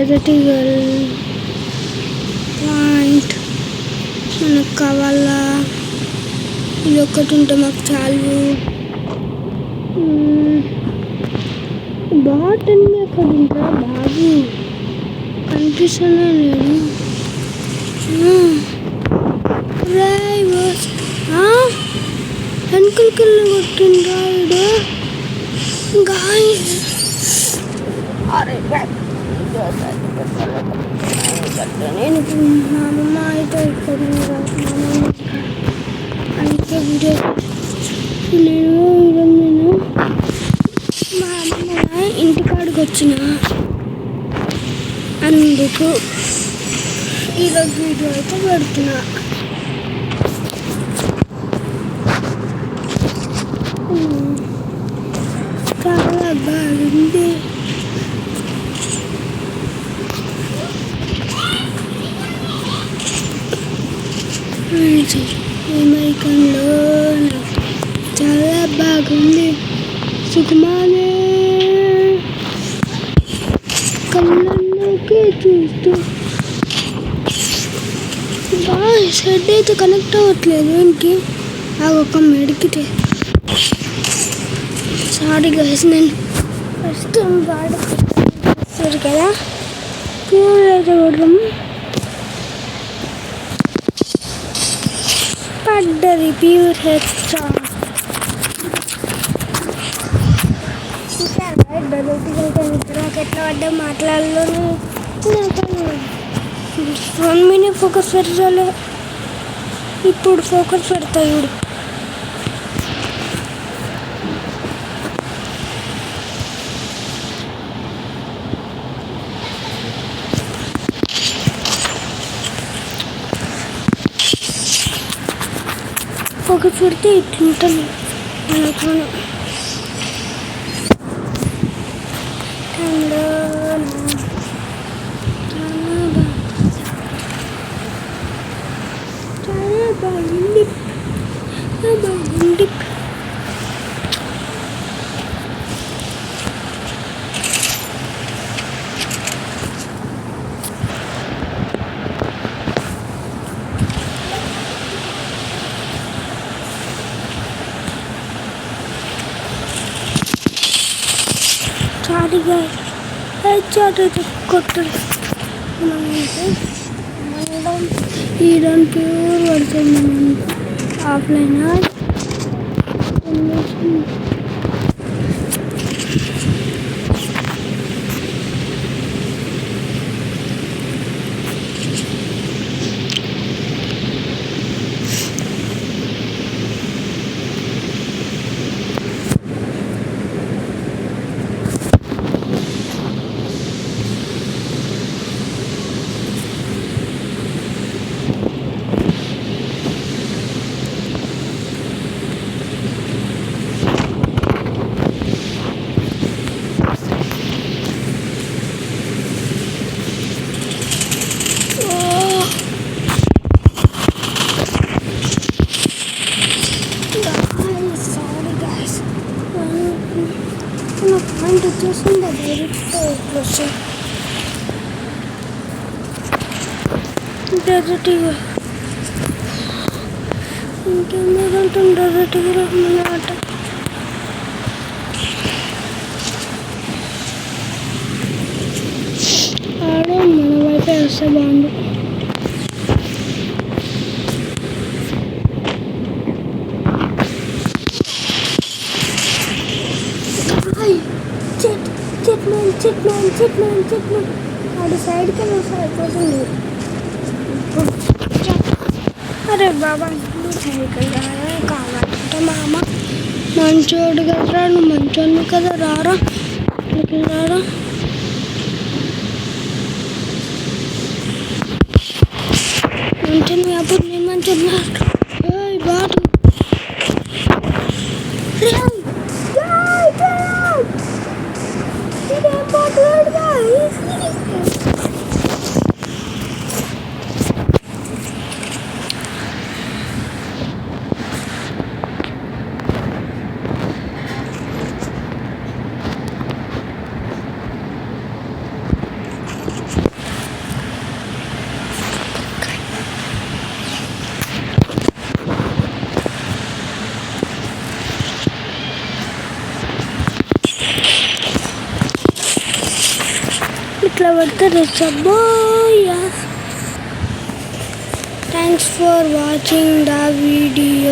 Dessert eagle point మనకు కావాలా. ఇది ఒక్కటి ఉంటే మాకు చాలు. బాటన్ ఎక్కడ ఉంటా బాబు కనిపిస్తున్నా నేను. వెనకలకి కొట్టిండ్రా ఇడు గాయస్. నేను ఇప్పుడు మా అమ్మమ్మ అయితే ఇక్కడ అందుకే వీడియో నేను మా అమ్మమ్మ ఇంటికాడికి వచ్చిన అందుకు ఈరోజు వీడియో అయితే పెడుతున్నా. చాలా బాగుంది. మైకంలో చాలా బాగుంది. సుకుమారే కళ్ళకి చూస్తూ షెడ్ అయితే కనెక్ట్ అవ్వట్లేదు. ఏంటి ఆ ఒక మెడికితే సారీ గైస్. నేను ఫస్ట్ వాడుతారు కదా ప్యూర్ అయితే కొడదాం. పడ్డది ప్యూర్ హెచ్చా. నాకు ఎట్లా పడ్డా మాట్లాడలేదు. ఫోన్ మీద ఫోకస్ పెట్టాలి. ఇప్పుడు ఫోకస్ పెడతా చూడు. ఫోకస్ పెడితే ఇట్లుంటుంది మనకు. బాగుంది. చాటుగా చాటు కొట్టదు. ఈడన్ ప్యూర్ పడుతుంది. ఆఫ్లైన్ పాయింట్ వచ్చేసింది. డెజర్ట్ ఈగల్ ఇంకేం లేదంటాం. డెజర్ట్ ఈగల్ ఆట ఆడే మన వైపే వస్తే బాగుంది. చెట్టు వాడి సైడ్కి వెళ్ళి అయిపోతుంది. అరే బాబా సైకిల్ కావాలంటే మా అమ్మ మంచోడు కదరా, నువ్వు మంచోడు కదా, రారా ఇక్కడికి రారా. మంచి అప్పుడు నేను మంచోడు బాటు ఇట్లా పడితే సబ్బోయా. Thanks for watching the video.